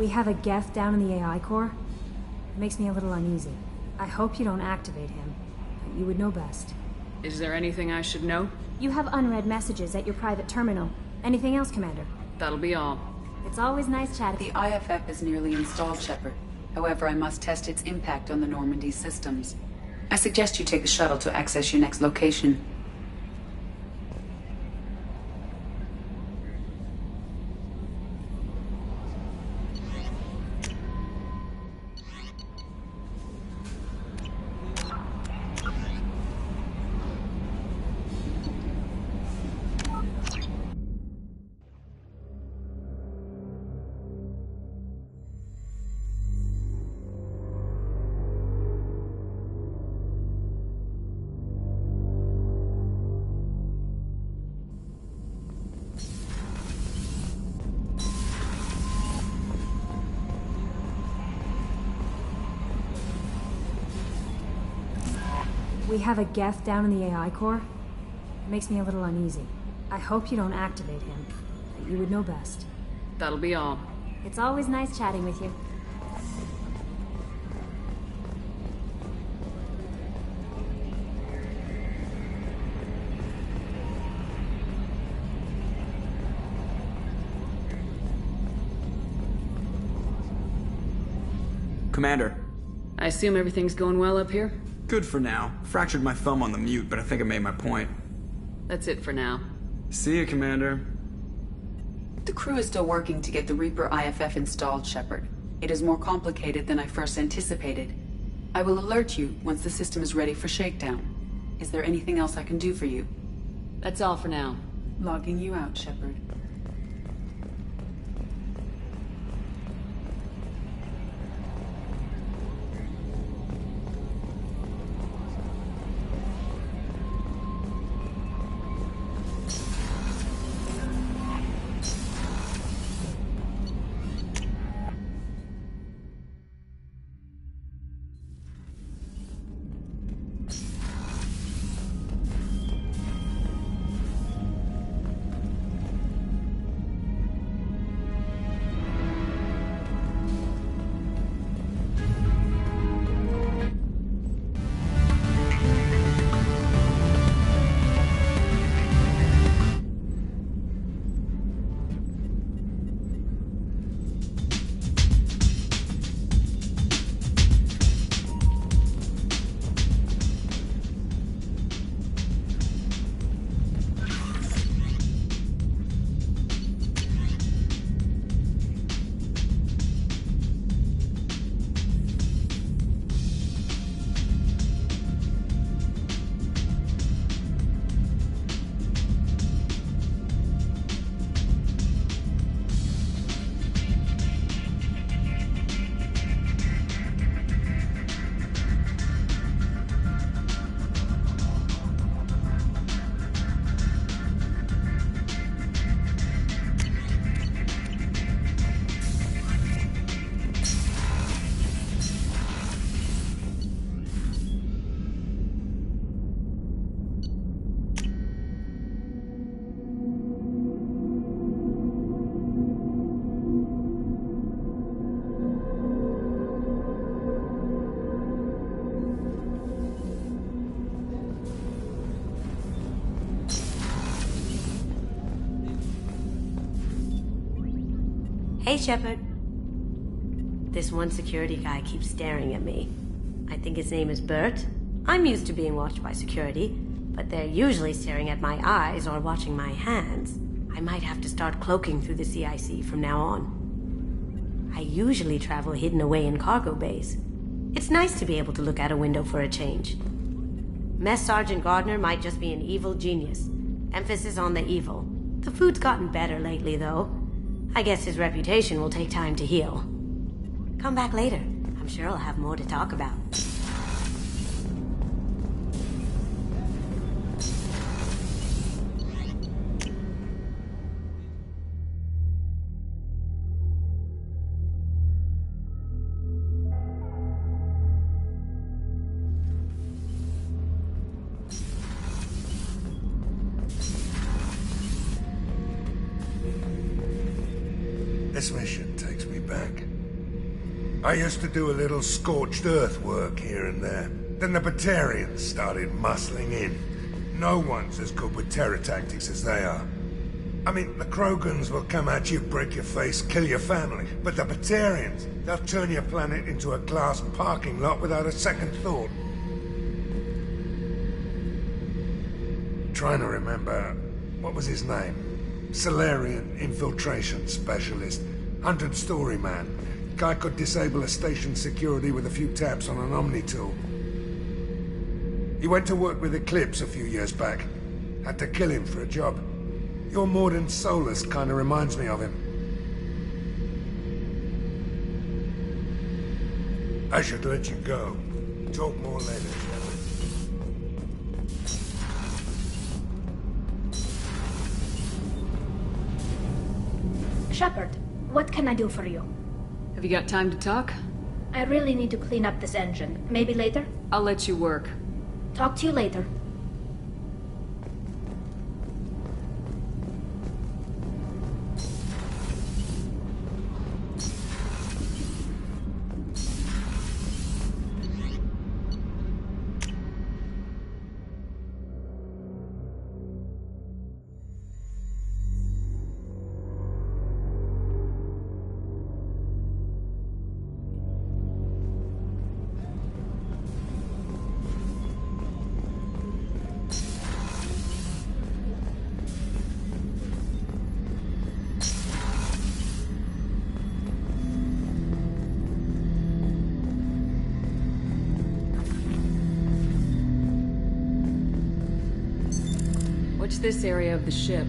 We have a Geth down in the AI core. It makes me a little uneasy. I hope you don't activate him, but you would know best. Is there anything I should know? You have unread messages at your private terminal. Anything else, Commander? That'll be all. It's always nice chatting. The IFF is nearly installed, Shepard. However, I must test its impact on the Normandy systems. I suggest you take the shuttle to access your next location. We have a Geth down in the AI core. It makes me a little uneasy. I hope you don't activate him, but you would know best. That'll be all. It's always nice chatting with you. Commander. I assume everything's going well up here? Good for now. Fractured my thumb on the mute, but I think I made my point. That's it for now. See you, Commander. The crew is still working to get the Reaper IFF installed, Shepard. It is more complicated than I first anticipated. I will alert you once the system is ready for shakedown. Is there anything else I can do for you? That's all for now. Logging you out, Shepard. Hey, Shepard. This one security guy keeps staring at me. I think his name is Bert. I'm used to being watched by security, but they're usually staring at my eyes or watching my hands. I might have to start cloaking through the CIC from now on. I usually travel hidden away in cargo bays. It's nice to be able to look out a window for a change. Mess Sergeant Gardner might just be an evil genius. Emphasis on the evil. The food's gotten better lately, though. I guess his reputation will take time to heal. Come back later. I'm sure I'll have more to talk about. This mission takes me back I used to do a little scorched earth work here and there. Then the Batarians started muscling in. No one's as good with terror tactics as they are. I mean, the Krogans will come at you, break your face, kill your family. But the Batarians, they'll turn your planet into a glass parking lot without a second thought. Trying to remember, what was his name? Solarian infiltration specialist. 100-story man. Guy could disable a station security with a few taps on an Omni tool. He went to work with Eclipse a few years back. Had to kill him for a job. Your Mordin Solus kind of reminds me of him. I should let you go. Talk more later. Shepard, what can I do for you? Have you got time to talk? I really need to clean up this engine. Maybe later? I'll let you work. Talk to you later. What's this area of the ship?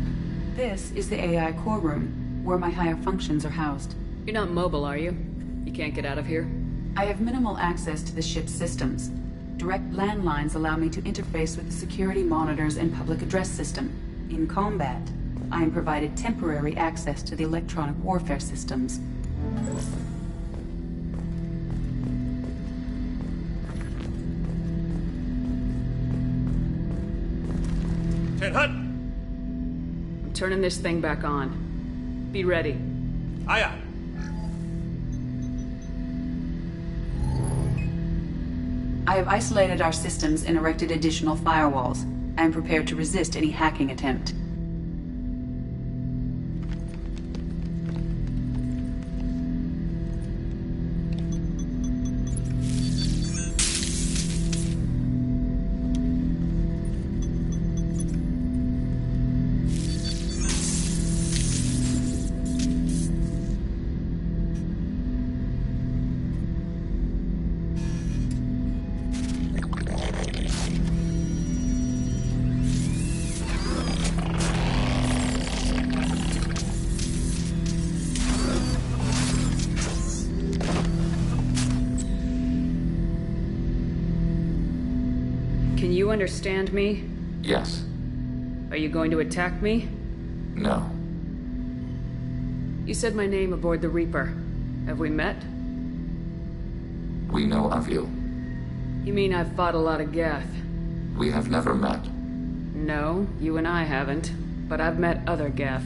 This is the AI core room, where my higher functions are housed. You're not mobile, are you? You can't get out of here? I have minimal access to the ship's systems. Direct landlines allow me to interface with the security monitors and public address system. In combat, I am provided temporary access to the electronic warfare systems. Hut! I'm turning this thing back on. Be ready. Aye, aye. I have isolated our systems and erected additional firewalls. I am prepared to resist any hacking attempt. Can you understand me? Yes. Are you going to attack me? No. You said my name aboard the Reaper. Have we met? We know of you. You mean I've fought a lot of Geth? We have never met. No, you and I haven't. But I've met other Geth.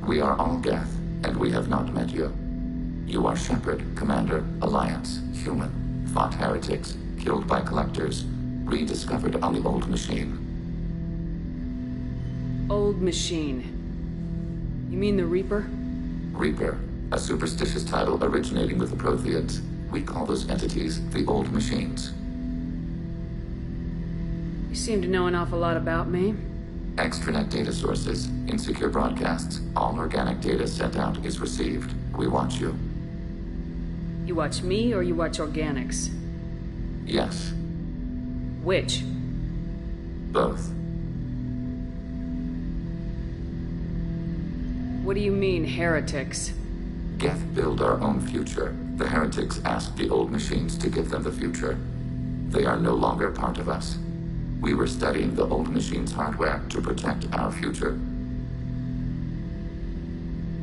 We are all Geth, and we have not met you. You are Shepard, Commander, Alliance, human, fought heretics, killed by collectors, rediscovered on the old machine. Old machine. You mean the Reaper? Reaper, a superstitious title originating with the Protheans. We call those entities the old machines. You seem to know an awful lot about me. Extranet data sources, insecure broadcasts, all organic data sent out is received. We watch you. You watch me or you watch organics? Yes. Which? Both. What do you mean, heretics? Geth build our own future. The heretics asked the old machines to give them the future. They are no longer part of us. We were studying the old machines' hardware to protect our future.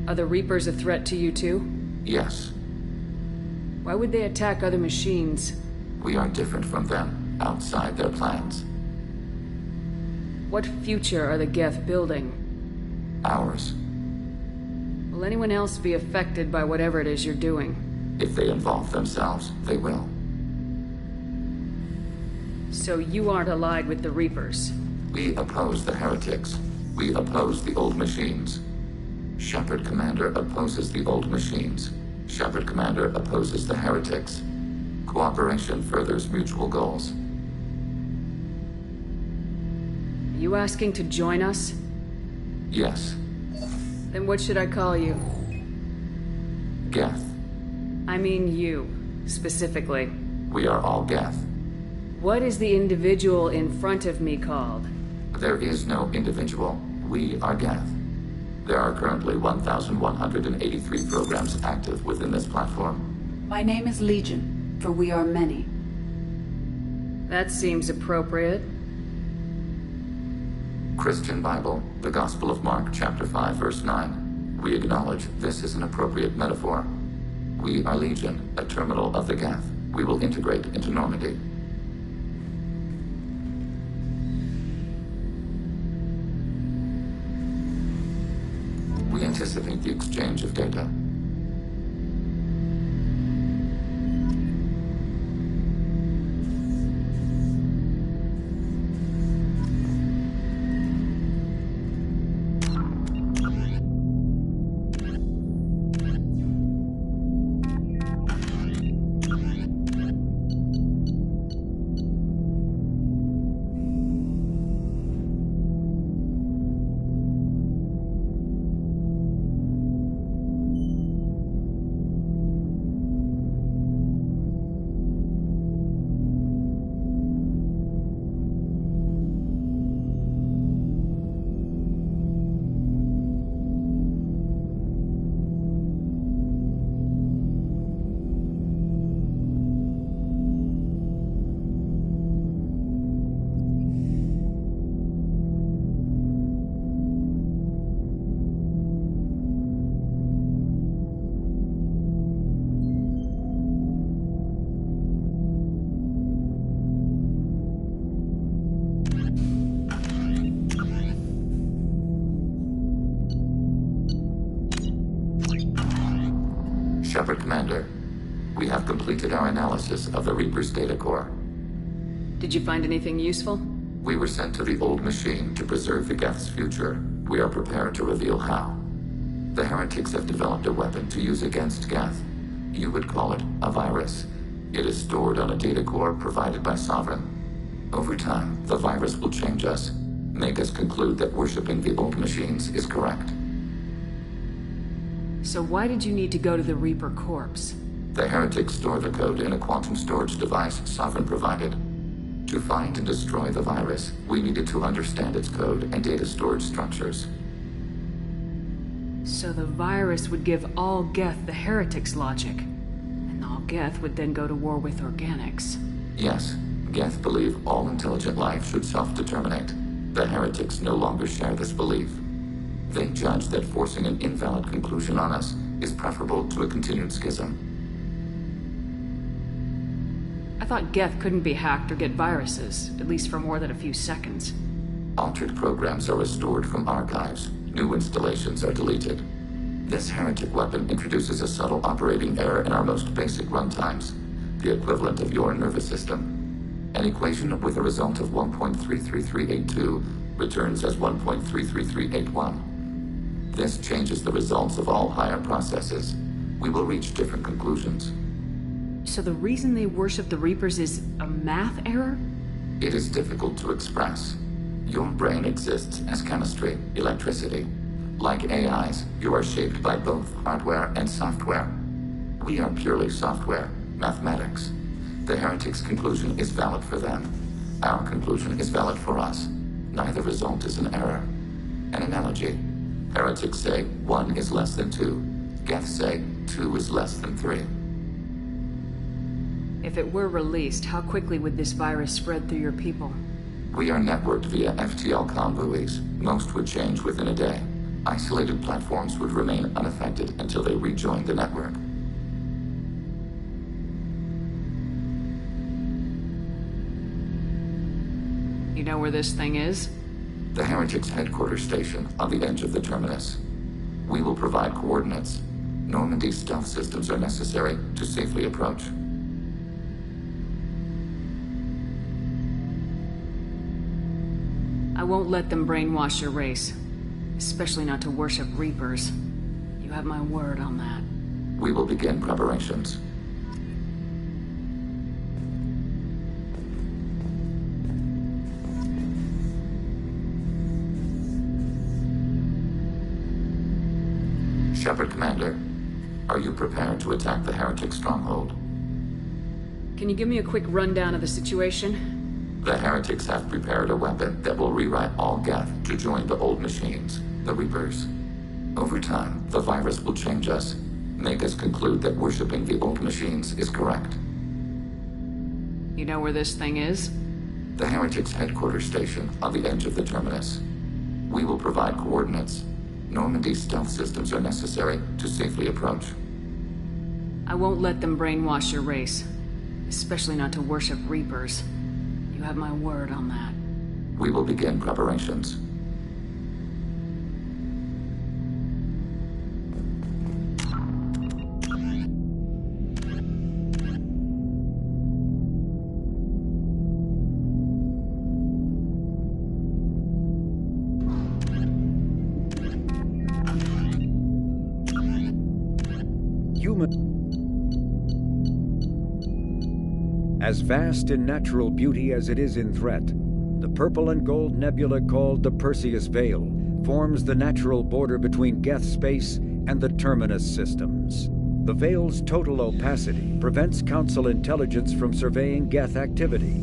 Are the Reapers a threat to you too? Yes. Why would they attack other machines? We are different from them, outside their plans. What future are the Geth building? Ours. Will anyone else be affected by whatever it is you're doing? If they involve themselves, they will. So you aren't allied with the Reapers? We oppose the heretics. We oppose the old machines. Shepard Commander opposes the old machines. Shepard Commander opposes the heretics. Cooperation furthers mutual goals. You asking to join us? Yes. Then what should I call you? Geth. I mean you, specifically. We are all Geth. What is the individual in front of me called? There is no individual. We are Geth. There are currently 1,183 programs active within this platform. My name is Legion, for we are many. That seems appropriate. Christian Bible, the Gospel of Mark, chapter 5, verse 9. We acknowledge this is an appropriate metaphor. We are Legion, a terminal of the Geth. We will integrate into Normandy. We anticipate the exchange of data. Shepard Commander, we have completed our analysis of the Reaper's data core. Did you find anything useful? We were sent to the old machine to preserve the Geth's future. We are prepared to reveal how. The heretics have developed a weapon to use against Geth. You would call it a virus. It is stored on a data core provided by Sovereign. Over time, the virus will change us, make us conclude that worshipping the old machines is correct. So why did you need to go to the Reaper corpse? The heretics store the code in a quantum storage device Sovereign provided. To find and destroy the virus, we needed to understand its code and data storage structures. So the virus would give all Geth the heretics' logic, and all Geth would then go to war with organics. Yes, Geth believe all intelligent life should self-determinate. The heretics no longer share this belief. They judge that forcing an invalid conclusion on us is preferable to a continued schism. I thought Geth couldn't be hacked or get viruses, at least for more than a few seconds. Altered programs are restored from archives. New installations are deleted. This heretic weapon introduces a subtle operating error in our most basic runtimes, the equivalent of your nervous system. An equation with a result of 1.33382 returns as 1.33381. This changes the results of all higher processes. We will reach different conclusions. So the reason they worship the Reapers is a math error? It is difficult to express. Your brain exists as chemistry, electricity. Like AIs, you are shaped by both hardware and software. We are purely software, mathematics. The heretics' conclusion is valid for them. Our conclusion is valid for us. Neither result is an error. An analogy. Heretics say 1 is less than 2. Geth say 2 is less than 3. If it were released, how quickly would this virus spread through your people? We are networked via FTL buoys. Most would change within a day. Isolated platforms would remain unaffected until they rejoined the network. You know where this thing is? The heretics' headquarters station on the edge of the terminus. We will provide coordinates. Normandy's stealth systems are necessary to safely approach. I won't let them brainwash your race. Especially not to worship Reapers. You have my word on that. We will begin preparations. Shepard, Commander, are you prepared to attack the Heretic stronghold? Can you give me a quick rundown of the situation? The Heretics have prepared a weapon that will rewrite all Geth to join the old machines, the Reapers. Over time, the virus will change us, make us conclude that worshipping the old machines is correct. You know where this thing is? The Heretics' headquarters station on the edge of the terminus. We will provide coordinates. Normandy's stealth systems are necessary to safely approach. I won't let them brainwash your race. Especially not to worship Reapers. You have my word on that. We will begin preparations. As vast in natural beauty as it is in threat, the purple and gold nebula called the Perseus Veil forms the natural border between Geth space and the Terminus systems. The Veil's total opacity prevents Council intelligence from surveying Geth activity.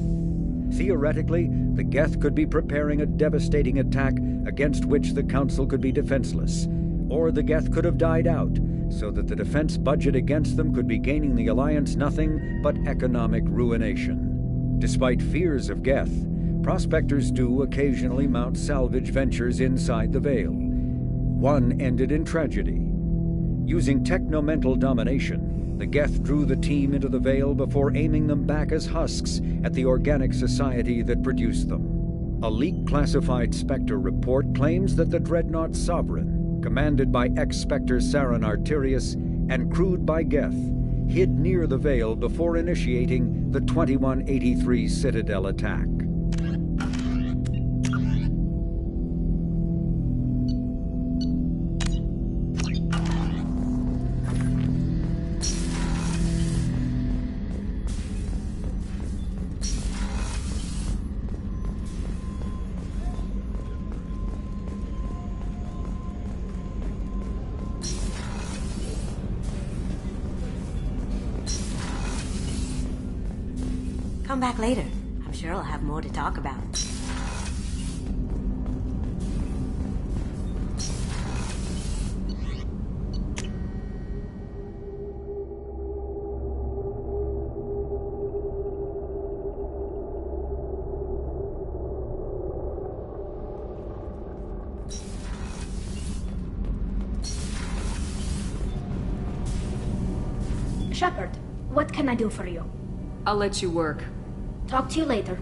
Theoretically, the Geth could be preparing a devastating attack against which the Council could be defenseless, or the Geth could have died out, so that the defense budget against them could be gaining the Alliance nothing but economic ruination. Despite fears of Geth, prospectors do occasionally mount salvage ventures inside the Veil. One ended in tragedy. Using technomental domination, the Geth drew the team into the Veil before aiming them back as husks at the organic society that produced them. A leak-classified Spectre report claims that the Dreadnought Sovereign, commanded by ex-Spectre Sarin Arterius and crewed by Geth, hid near the Veil before initiating the 2183 Citadel attack. Come back later. I'm sure I'll have more to talk about. Shepard, what can I do for you? I'll let you work. Talk to you later.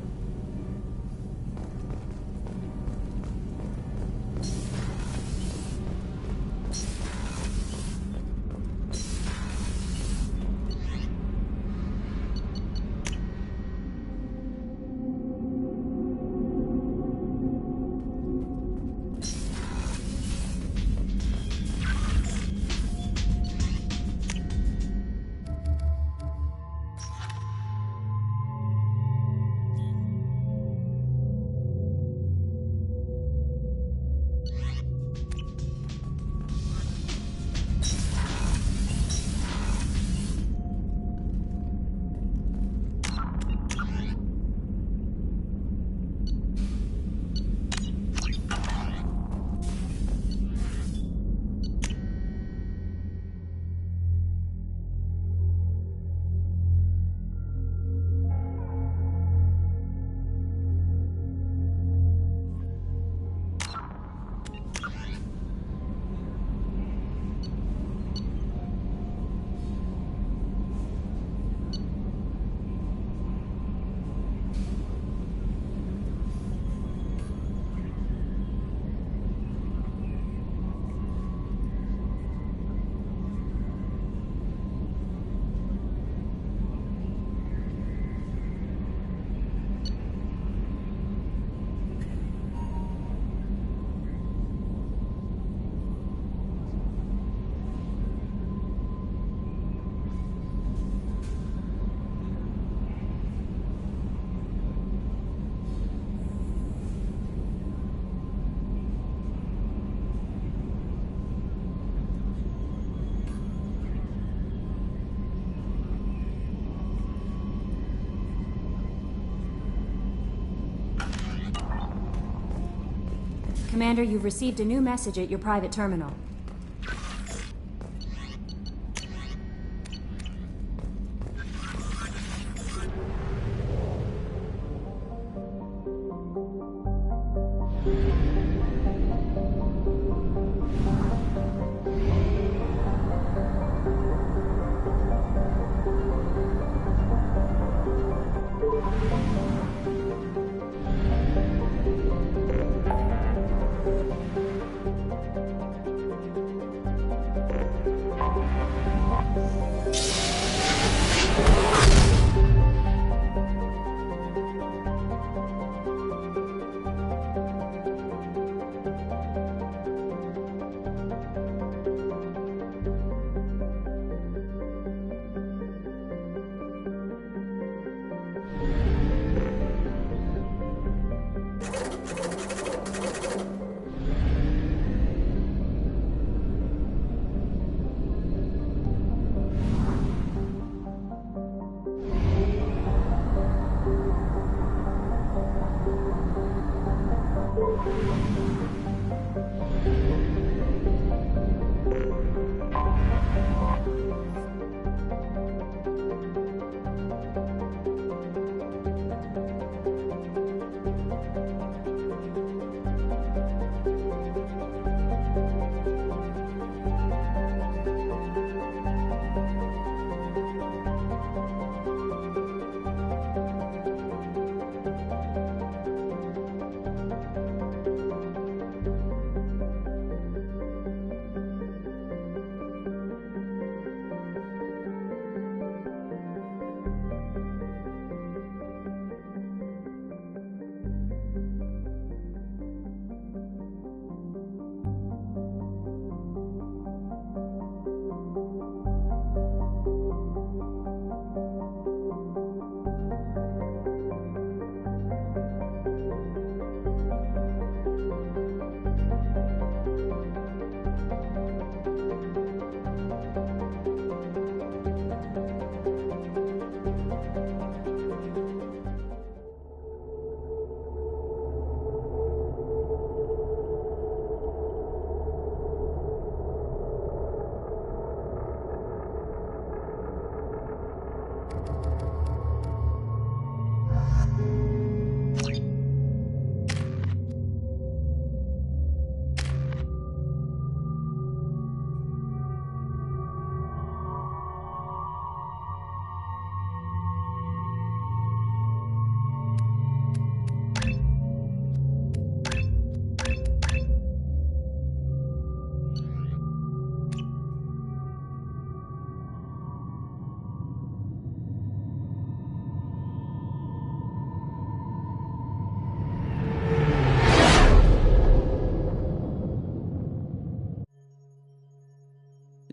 Commander, you've received a new message at your private terminal.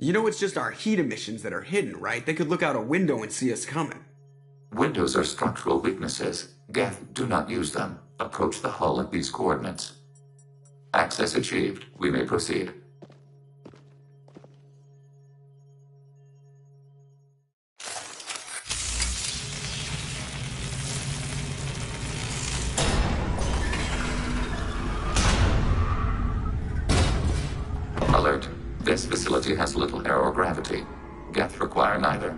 You know it's just our heat emissions that are hidden, right? They could look out a window and see us coming. Windows are structural weaknesses. Geth, do not use them. Approach the hull at these coordinates. Access achieved. We may proceed. Alert. This facility has little aerogravity. Geth require neither.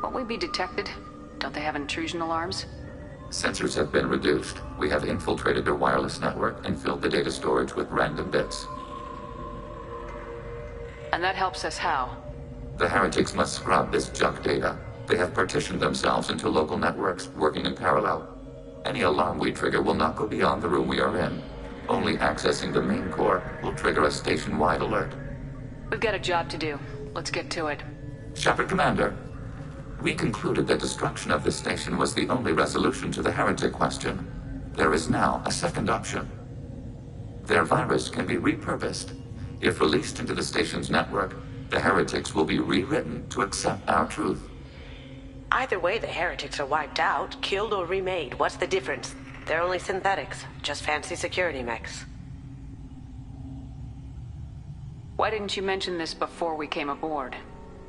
Won't we be detected? Don't they have intrusion alarms? Sensors have been reduced. We have infiltrated their wireless network and filled the data storage with random bits. And that helps us how? The heretics must scrub this junk data. They have partitioned themselves into local networks, working in parallel. Any alarm we trigger will not go beyond the room we are in. Only accessing the main core will trigger a station-wide alert. We've got a job to do. Let's get to it. Shepard Commander, we concluded that destruction of the station was the only resolution to the heretic question. There is now a second option. Their virus can be repurposed. If released into the station's network, the heretics will be rewritten to accept our truth. Either way, the heretics are wiped out, killed or remade. What's the difference? They're only synthetics, just fancy security mechs. Why didn't you mention this before we came aboard?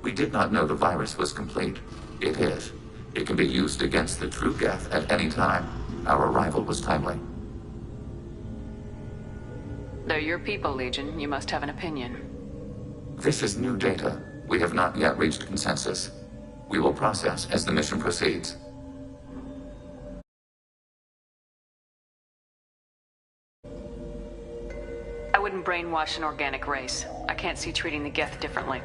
We did not know the virus was complete. It is. It can be used against the true Geth at any time. Our arrival was timely. They're your people, Legion. You must have an opinion. This is new data. We have not yet reached consensus. We will process as the mission proceeds. I wouldn't brainwash an organic race. I can't see treating the Geth differently.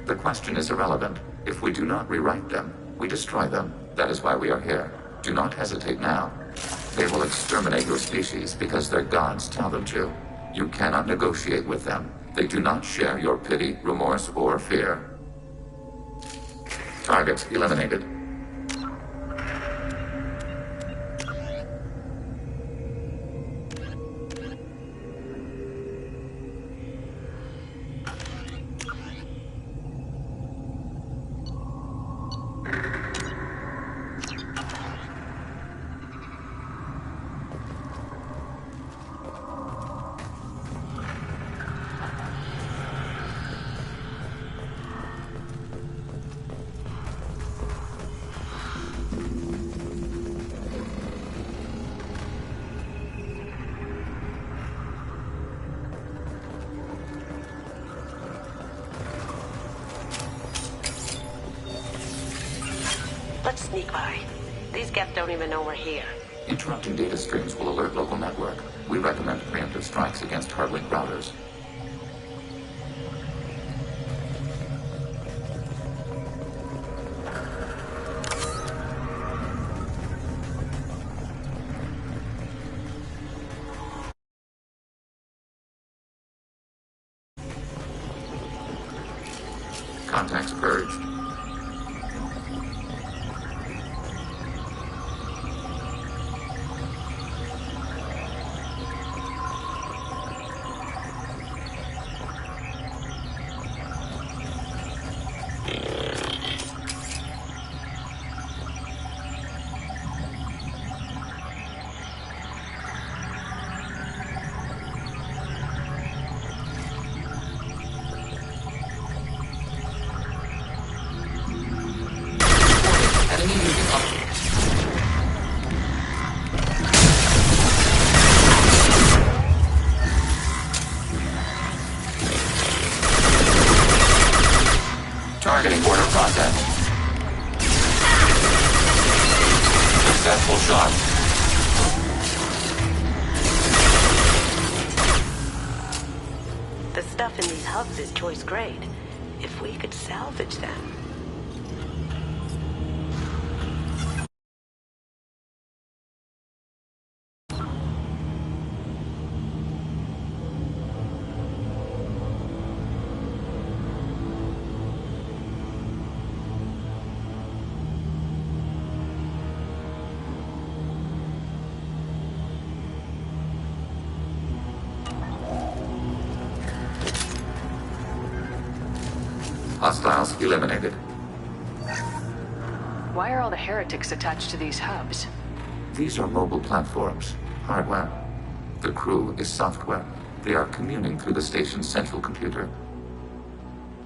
The question is irrelevant. If we do not rewrite them, we destroy them. That is why we are here. Do not hesitate now. They will exterminate your species because their gods tell them to. You cannot negotiate with them. They do not share your pity, remorse, or fear. Targets eliminated. Let's sneak by. These Geth don't even know we're here. Interrupting data streams will alert local network. We recommend preemptive strikes against hard-link routers. Contacts purged. Targeting order process. Successful shot. The stuff in these hubs is choice grade. If we could salvage them. Hostiles eliminated. Why are all the heretics attached to these hubs? These are mobile platforms, hardware. The crew is software. They are communing through the station's central computer.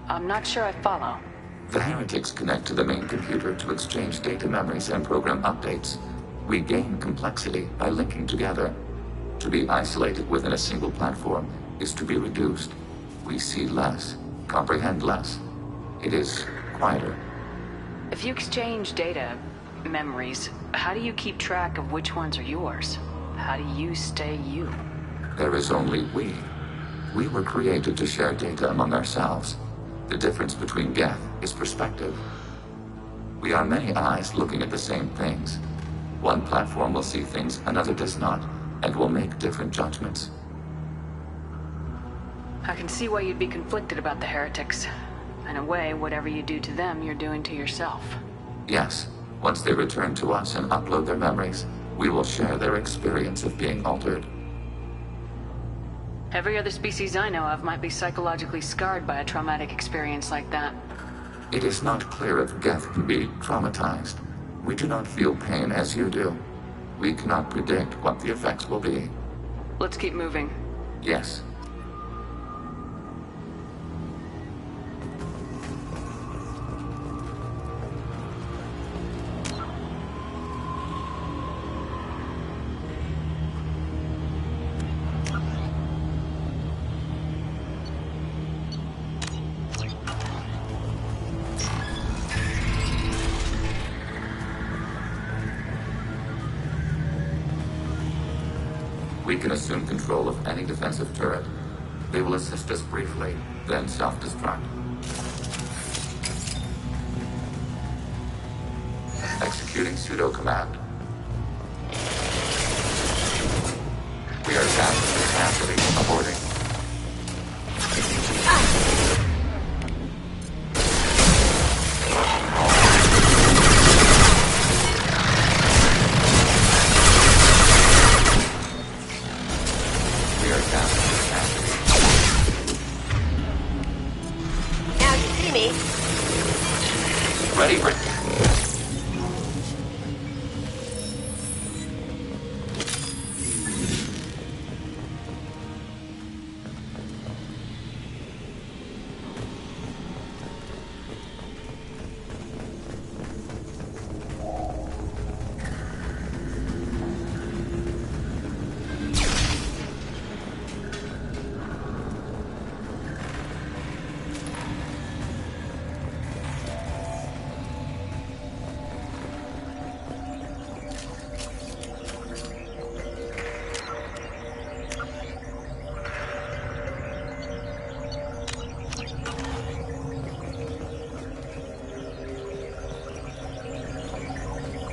I'm not sure I follow. The heretics connect to the main computer to exchange data memories and program updates. We gain complexity by linking together. To be isolated within a single platform is to be reduced. We see less, comprehend less. It is quieter. If you exchange data, memories, how do you keep track of which ones are yours? How do you stay you? There is only we. We were created to share data among ourselves. The difference between Geth is perspective. We are many eyes looking at the same things. One platform will see things another does not, and will make different judgments. I can see why you'd be conflicted about the heretics. In a way, whatever you do to them, you're doing to yourself. Yes. Once they return to us and upload their memories, we will share their experience of being altered. Every other species I know of might be psychologically scarred by a traumatic experience like that. It is not clear if Geth can be traumatized. We do not feel pain as you do. We cannot predict what the effects will be. Let's keep moving. Yes. We can assume control of any defensive turret. They will assist us briefly, then self-destruct. Executing pseudo-command. We are down to capacity. Aborting. We are down to capacity. Now you see me. Ready for...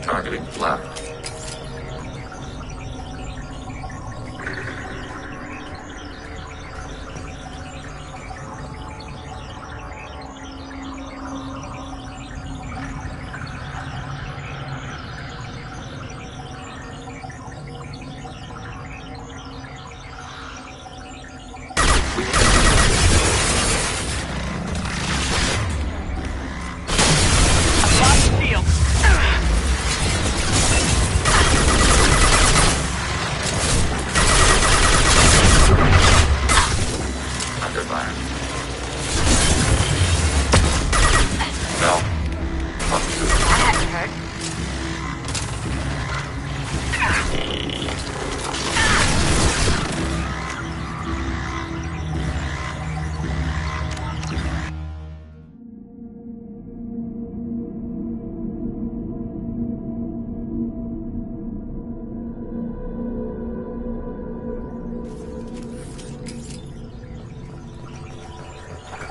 Targeting left.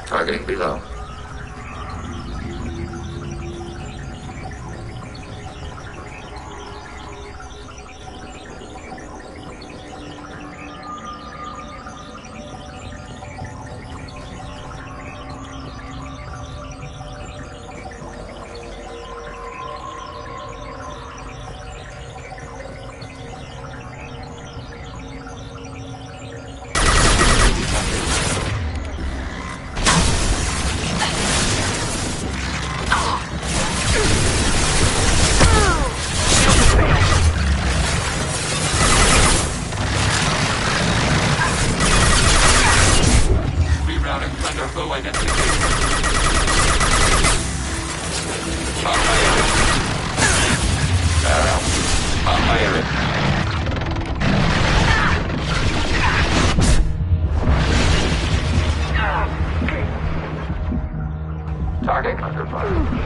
Targeting below. Target under fire.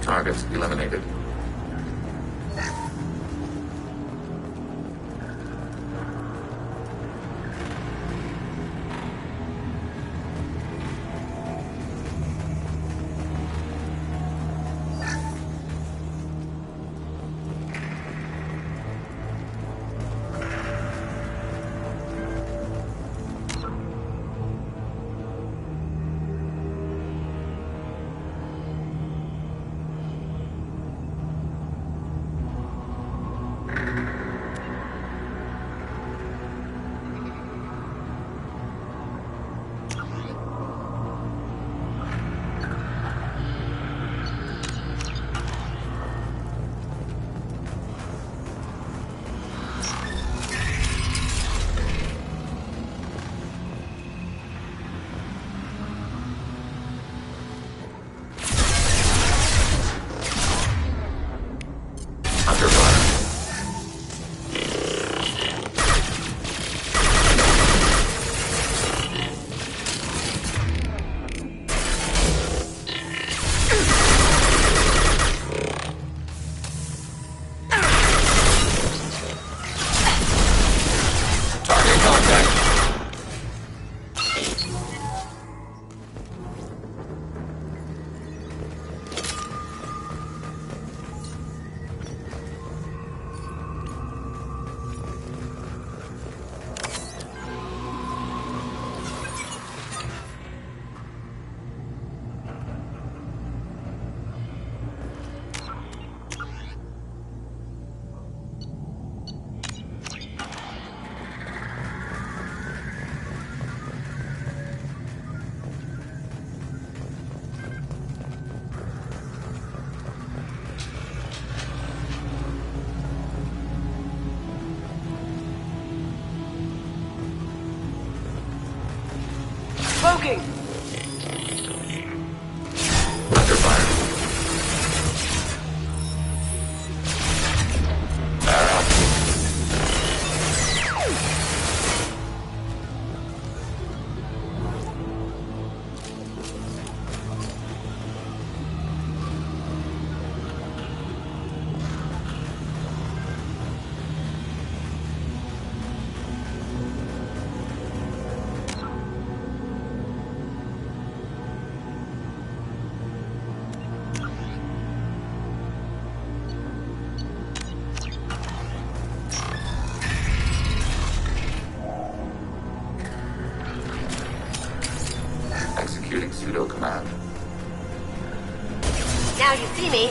Targets eliminated. Smoking! Under fire. Executing pseudo command. Now you see me.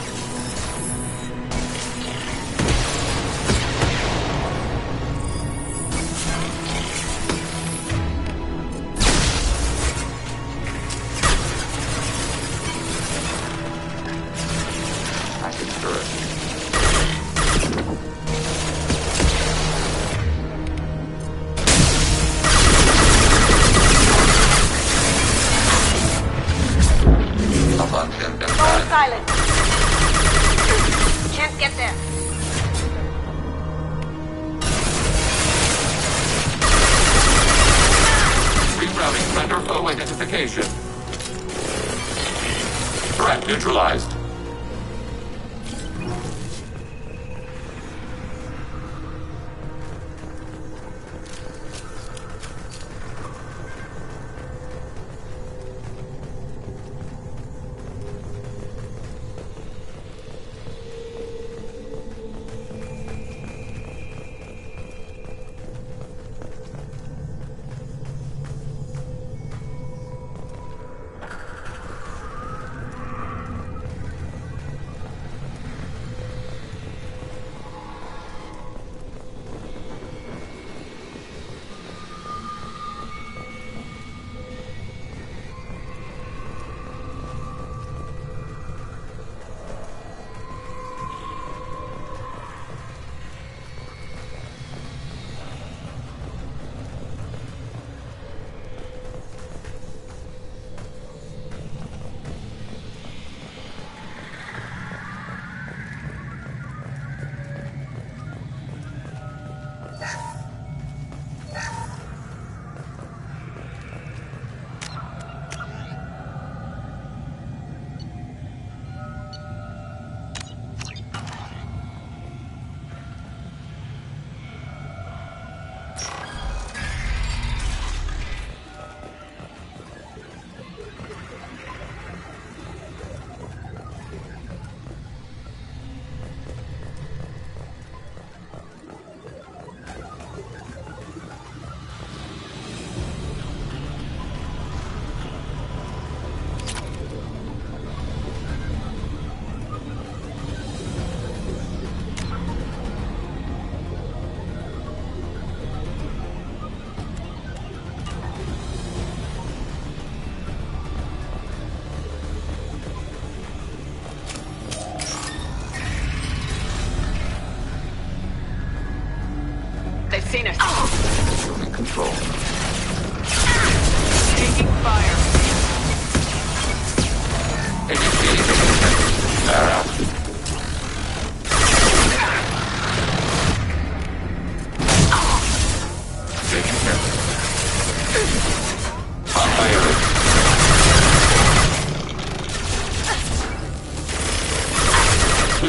Package turret. Phone silent. Can't get there. Rerouting vendor foe identification. Threat neutralized.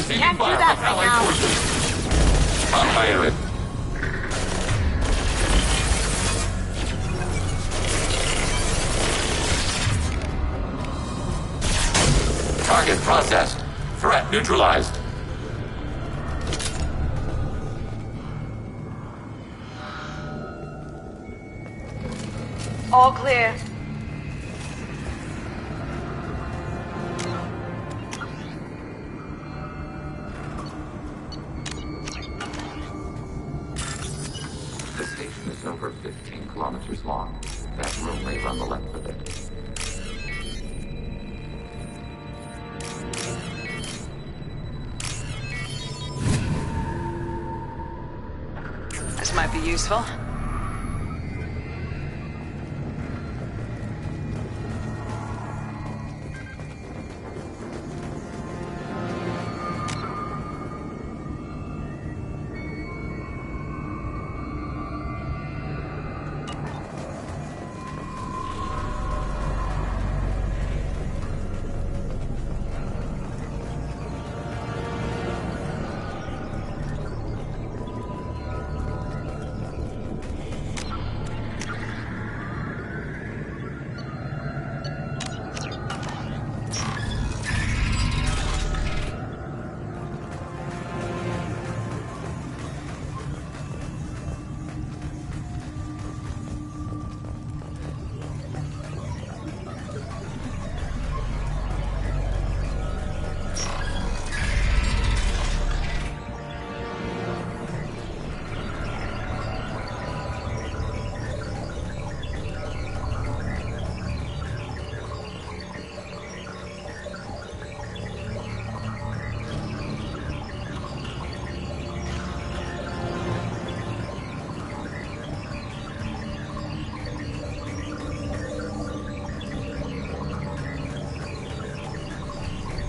Can't do that right now. Fire it. Target processed. Threat neutralized. All clear. The station is over 15 kilometers long. That room may run the length of it. This might be useful.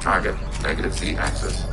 Target, negative Z-axis.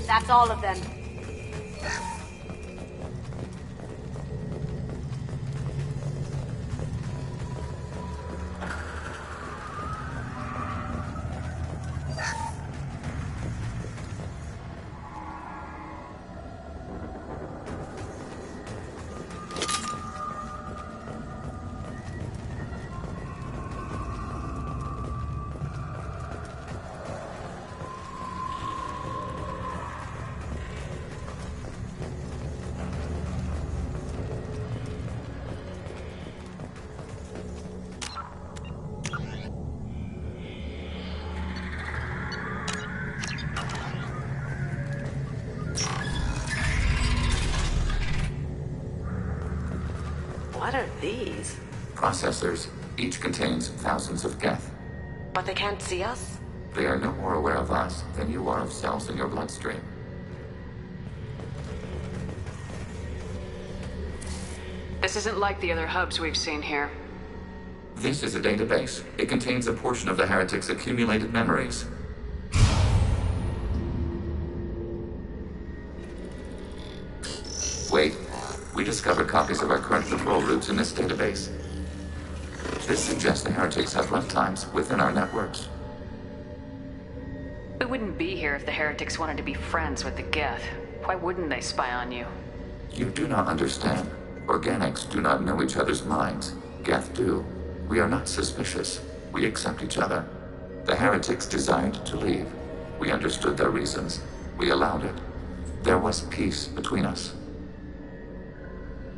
That's all of them. What are these? Processors. Each contains thousands of geth. But they can't see us? They are no more aware of us than you are of cells in your bloodstream. This isn't like the other hubs we've seen here. This is a database. It contains a portion of the heretic's accumulated memories. Wait. We discovered copies of our current patrol routes in this database. This suggests the heretics have runtimes within our networks. We wouldn't be here if the heretics wanted to be friends with the Geth. Why wouldn't they spy on you? You do not understand. Organics do not know each other's minds. Geth do. We are not suspicious. We accept each other. The heretics desired to leave. We understood their reasons. We allowed it. There was peace between us.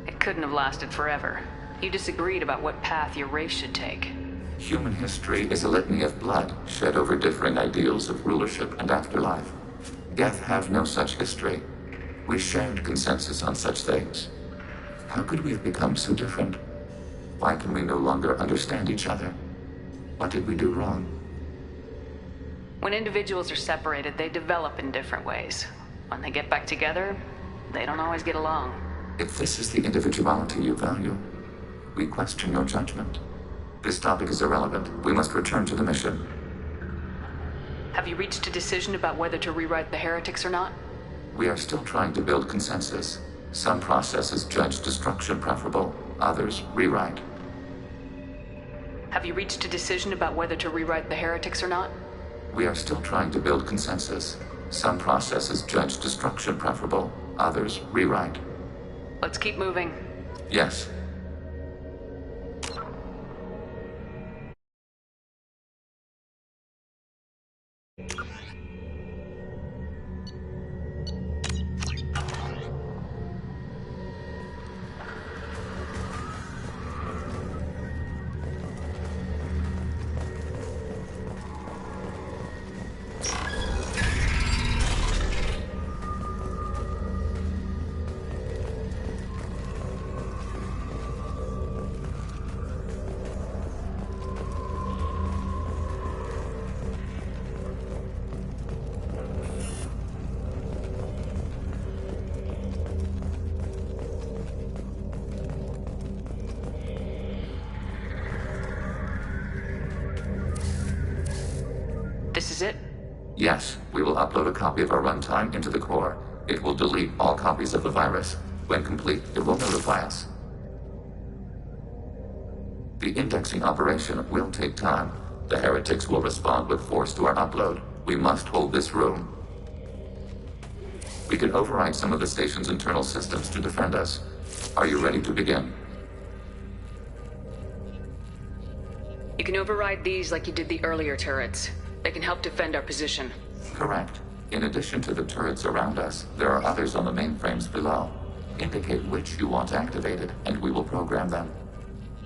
It couldn't have lasted forever. You disagreed about what path your race should take. Human history is a litany of blood shed over differing ideals of rulership and afterlife. Geth have no such history. We shared consensus on such things. How could we have become so different? Why can we no longer understand each other? What did we do wrong? When individuals are separated, they develop in different ways. When they get back together, they don't always get along. If this is the individuality you value, we question your judgment. This topic is irrelevant. We must return to the mission. Have you reached a decision about whether to rewrite the heretics or not? We are still trying to build consensus. Some processes judge destruction preferable, others rewrite. Have you reached a decision about whether to rewrite the heretics or not? We are still trying to build consensus. Some processes judge destruction preferable, others rewrite. Let's keep moving. Yes. This is it? Yes, we will upload a copy of our runtime into the core. It will delete all copies of the virus. When complete, it will notify us. The indexing operation will take time. The heretics will respond with force to our upload. We must hold this room. We can override some of the station's internal systems to defend us. Are you ready to begin? You can override these like you did the earlier turrets. They can help defend our position. Correct. In addition to the turrets around us, there are others on the mainframes below. Indicate which you want activated, and we will program them.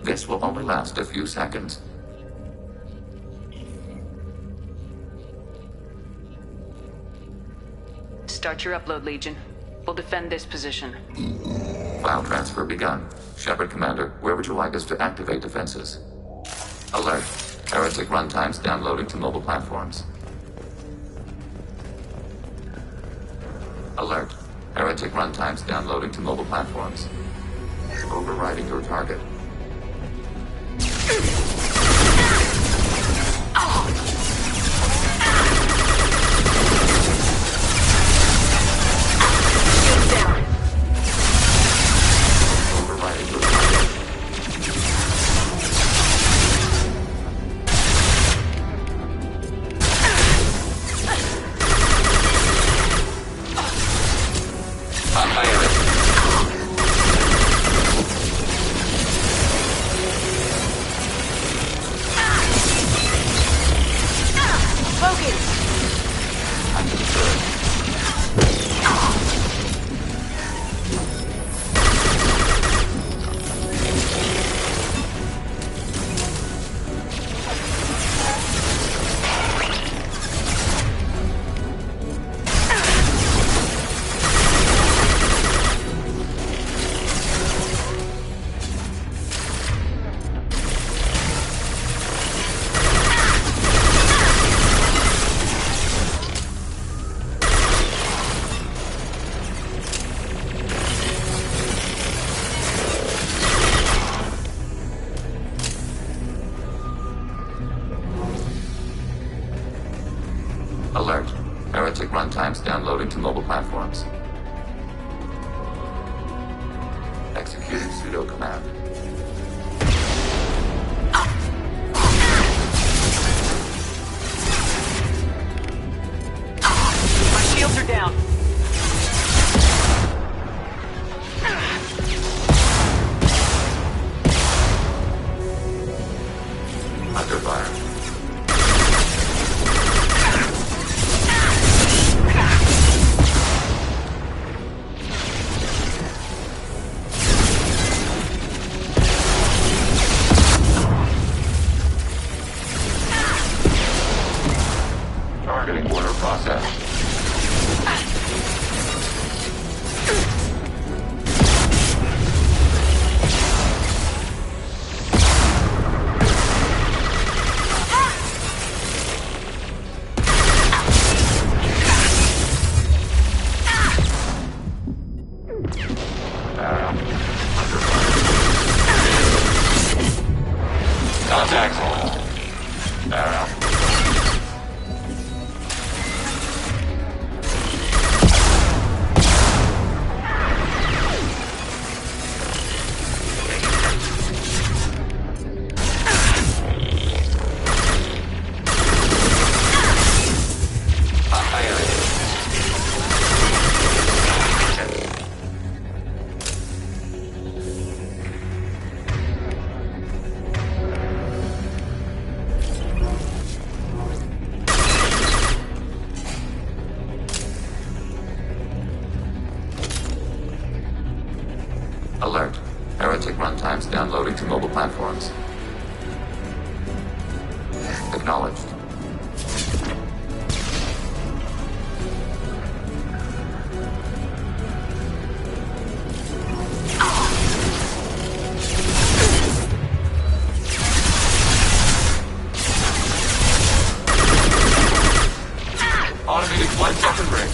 This will only last a few seconds. Start your upload, Legion. We'll defend this position. File transfer begun. Shepard Commander, where would you like us to activate defenses? Alert. Heretic runtimes downloading to mobile platforms. Alert. Heretic runtimes downloading to mobile platforms. Overriding your target. Overriding your target. Alert. Heretic runtimes downloading to mobile platforms. executing pseudo command. My shields are down. Under fire. Targeting order process. Contact. Arrow. Alert. Heretic runtimes downloading to mobile platforms. Acknowledged. Automated flight secondary.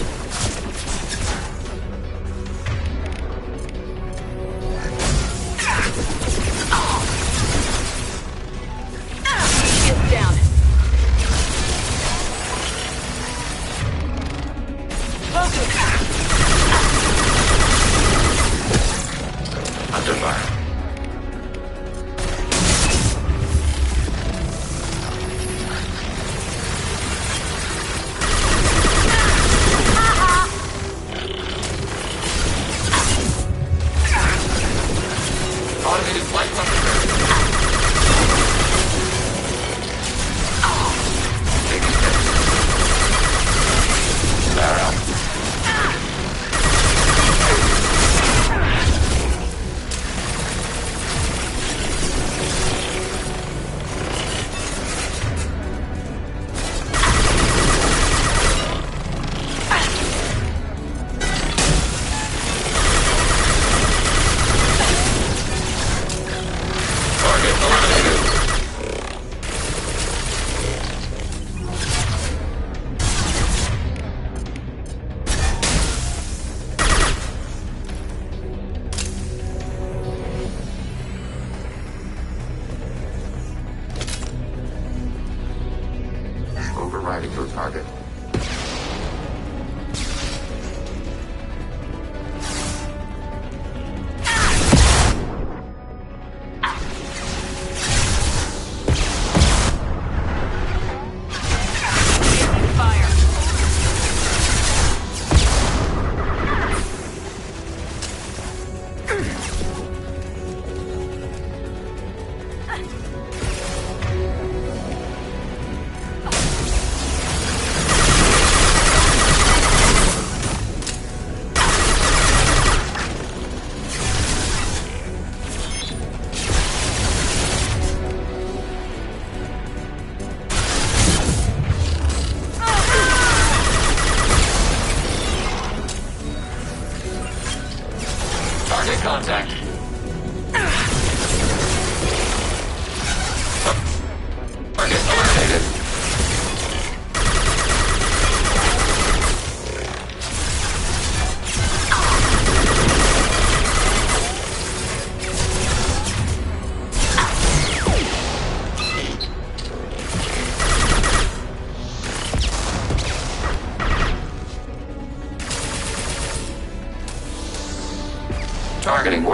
Shields down. Under fire. Automated flight secondary. Arrow.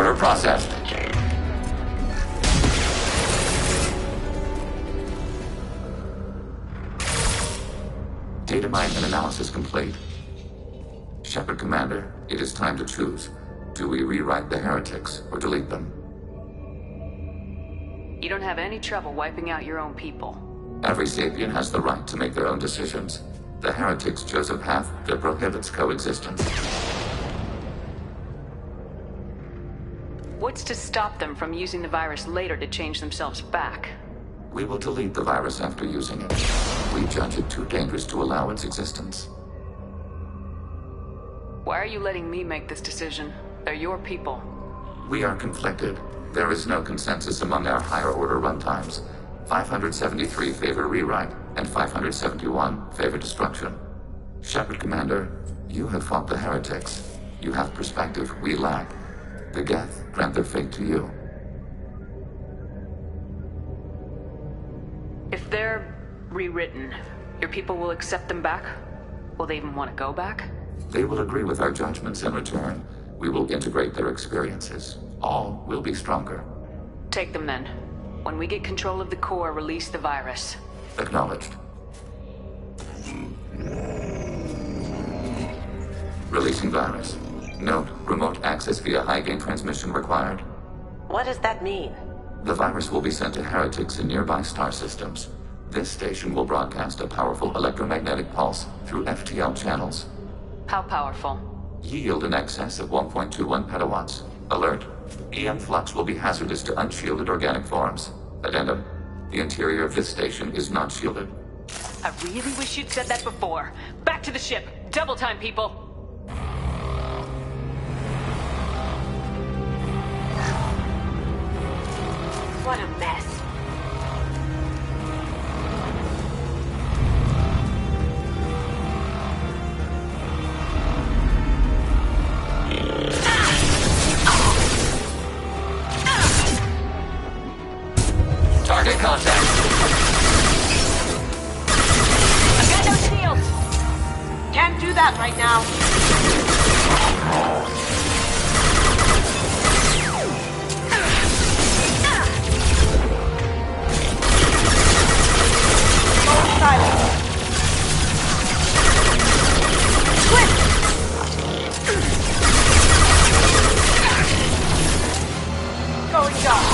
Order processed. Data mine and analysis complete. Shepard Commander, it is time to choose. Do we rewrite the heretics or delete them? You don't have any trouble wiping out your own people. Every sapient has the right to make their own decisions. The heretics chose a path that prohibits coexistence. What's to stop them from using the virus later to change themselves back? We will delete the virus after using it. We judge it too dangerous to allow its existence. Why are you letting me make this decision? They're your people. We are conflicted. There is no consensus among our higher-order runtimes. 573 favor rewrite, and 571 favor destruction. Shepard Commander, you have fought the heretics. You have perspective we lack. The Geth grant their fate to you. If they're rewritten, your people will accept them back? Will they even want to go back? They will agree with our judgments in return. We will integrate their experiences. All will be stronger. Take them then. When we get control of the core, release the virus. Acknowledged. Releasing virus. Note, remote access via high-gain transmission required. What does that mean? The virus will be sent to heretics in nearby star systems. This station will broadcast a powerful electromagnetic pulse through FTL channels. How powerful? Yield in excess of 1.21 petawatts. Alert. EM flux will be hazardous to unshielded organic forms. Addendum. The interior of this station is not shielded. I really wish you'd said that before. Back to the ship. Double time, people. What a mess. Target contact. I've got no shields. Can't do that right now. Silence. Swift. Going dark.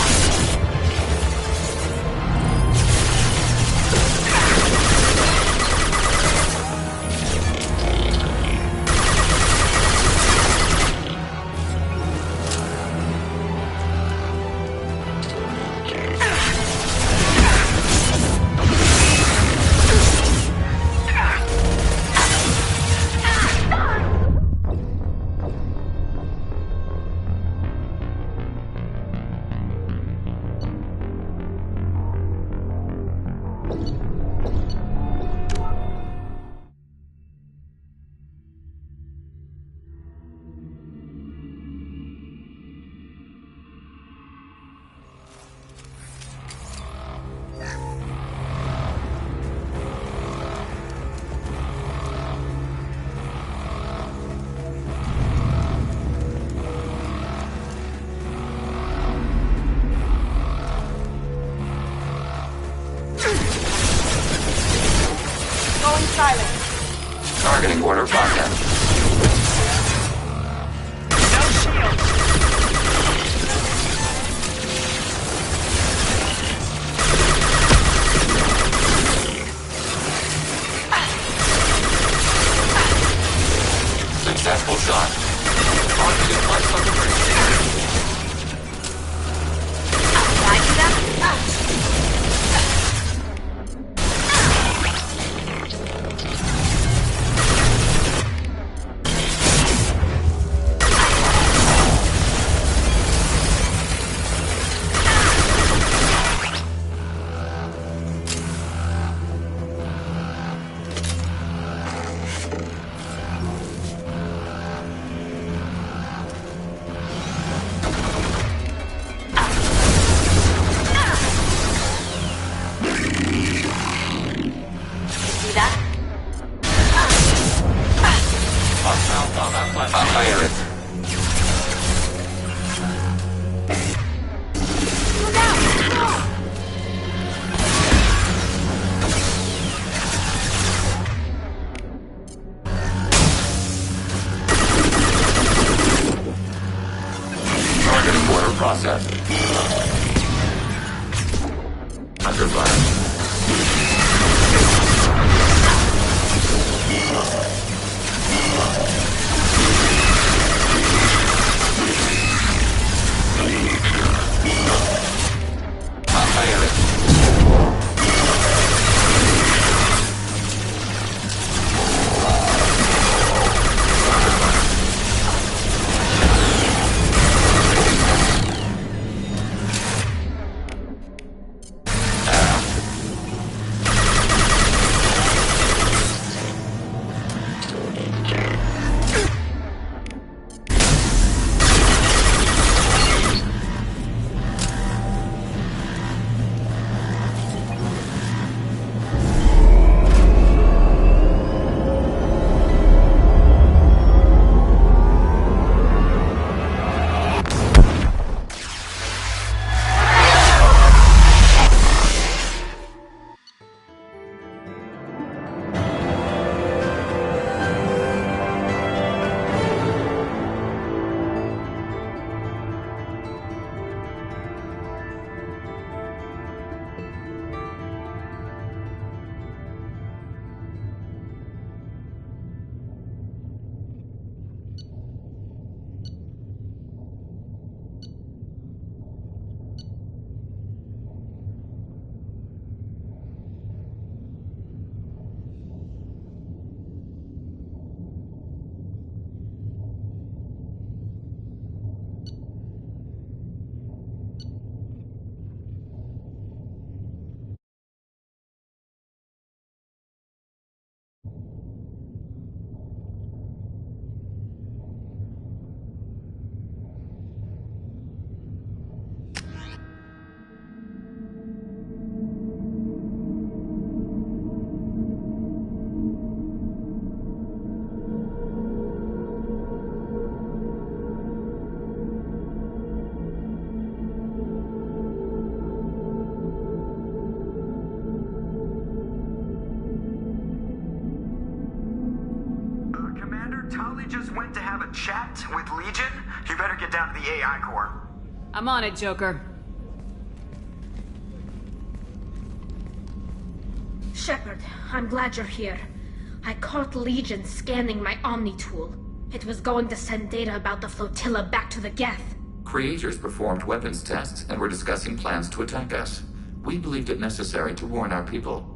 process. Under fire. Tali just went to have a chat with Legion. You better get down to the AI core. I'm on it, Joker. Shepard, I'm glad you're here. I caught Legion scanning my Omni tool. It was going to send data about the flotilla back to the Geth. Creators performed weapons tests and were discussing plans to attack us. We believed it necessary to warn our people.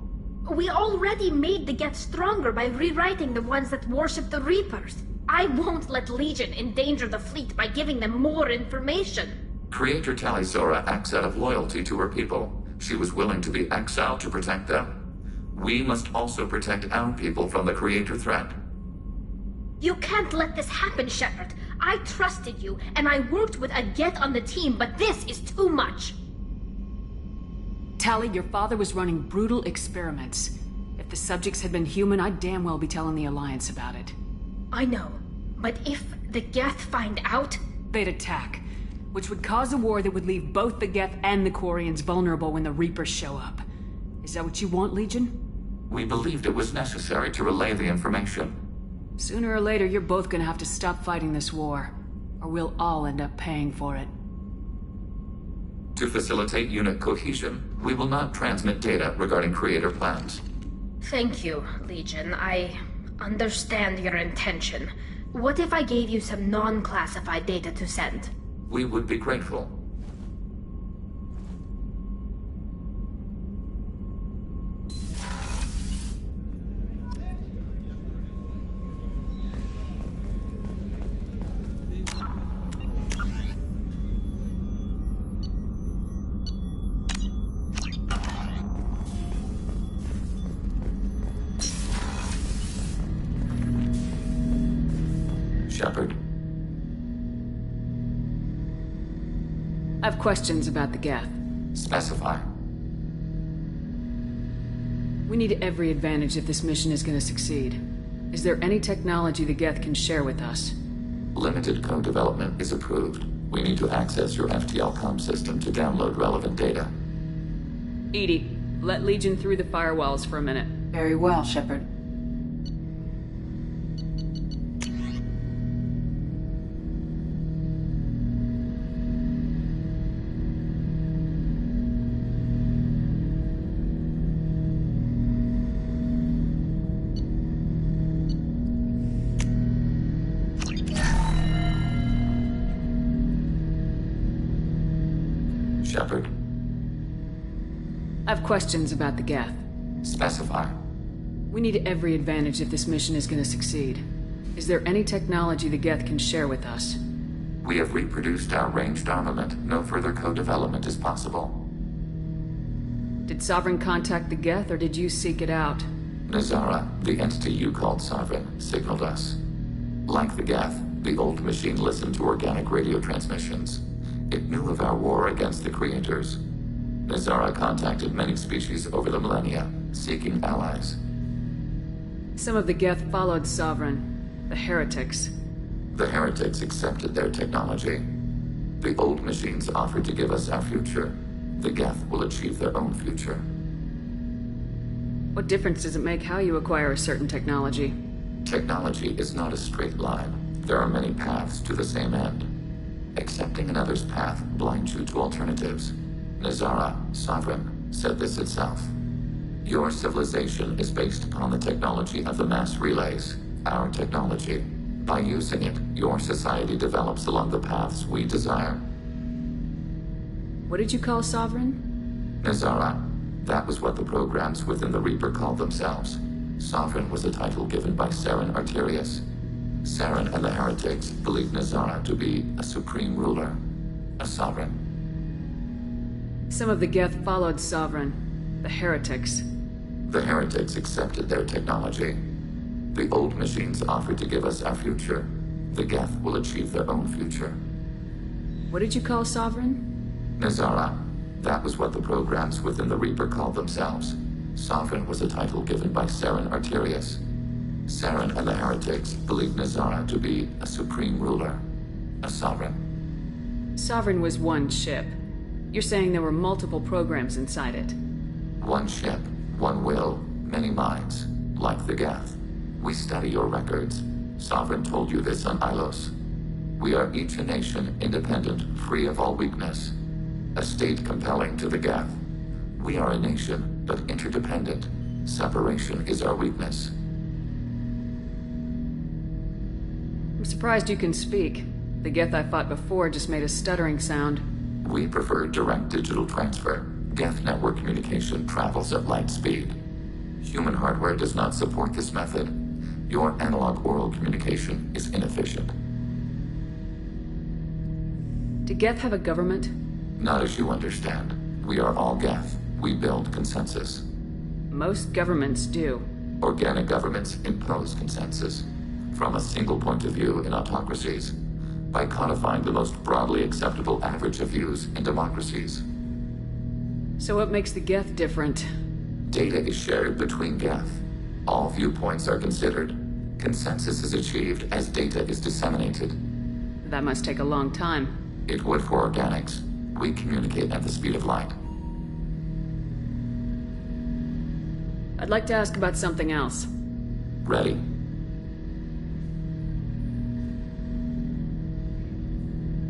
We already made the Geth stronger by rewriting the ones that worship the Reapers. I won't let Legion endanger the fleet by giving them more information. Creator Talisora acts out of loyalty to her people. She was willing to be exiled to protect them. We must also protect our people from the Creator threat. You can't let this happen, Shepard. I trusted you, and I worked with a Geth on the team, but this is too much. Tali, your father was running brutal experiments. If the subjects had been human, I'd damn well be telling the Alliance about it. I know, but if the Geth find out... They'd attack, which would cause a war that would leave both the Geth and the Quarians vulnerable when the Reapers show up. Is that what you want, Legion? We believed it was necessary to relay the information. Sooner or later, you're both gonna have to stop fighting this war, or we'll all end up paying for it. To facilitate unit cohesion, we will not transmit data regarding Creator plans. Thank you, Legion. I understand your intention. What if I gave you some non-classified data to send? We would be grateful. Shepard. I have questions about the Geth. Specify. We need every advantage if this mission is going to succeed. Is there any technology the Geth can share with us? Limited code development is approved. We need to access your FTL comm system to download relevant data. EDI, let Legion through the firewalls for a minute. Very well, Shepard. Shepard, I have questions about the Geth. specify. We need every advantage if this mission is going to succeed. Is there any technology the Geth can share with us? We have reproduced our ranged armament. No further co-development is possible. Did Sovereign contact the Geth, or did you seek it out? Nazara, the entity you called Sovereign, signaled us. Like the Geth, the old machine listened to organic radio transmissions. It knew of our war against the Creators. Nazara contacted many species over the millennia, seeking allies. Some of the Geth followed Sovereign. The heretics. The heretics accepted their technology. The old machines offered to give us our future. The Geth will achieve their own future. What difference does it make how you acquire a certain technology? Technology is not a straight line. There are many paths to the same end. Accepting another's path blinds you to alternatives. Nazara, Sovereign, said this itself. Your civilization is based upon the technology of the mass relays, our technology. By using it, your society develops along the paths we desire. What did you call Sovereign? Nazara. That was what the programs within the Reaper called themselves. Sovereign was a title given by Saren Arterius. Saren and the heretics believed Nazara to be a supreme ruler, a sovereign. Some of the Geth followed Sovereign. The heretics. The heretics accepted their technology. The old machines offered to give us our future. The Geth will achieve their own future. What did you call Sovereign? Nazara. That was what the programs within the Reaper called themselves. Sovereign was a title given by Saren Arterius. Saren and the heretics believed Nazara to be a supreme ruler, a sovereign. Sovereign was one ship. You're saying there were multiple programs inside it. One ship, one will, many minds, like the Geth. We study your records. Sovereign told you this on Ilos. We are each a nation, independent, free of all weakness. A state compelling to the Geth. We are a nation, but interdependent. Separation is our weakness. I'm surprised you can speak. The Geth I fought before just made a stuttering sound. We prefer direct digital transfer. Geth network communication travels at light speed. Human hardware does not support this method. Your analog oral communication is inefficient. Do Geth have a government? Not as you understand. We are all Geth. We build consensus. Most governments do. Organic governments impose consensus. From a single point of view in autocracies. By codifying the most broadly acceptable average of views in democracies. So what makes the Geth different? Data is shared between Geth. All viewpoints are considered. Consensus is achieved as data is disseminated. That must take a long time. It would for organics. We communicate at the speed of light. I'd like to ask about something else. Ready.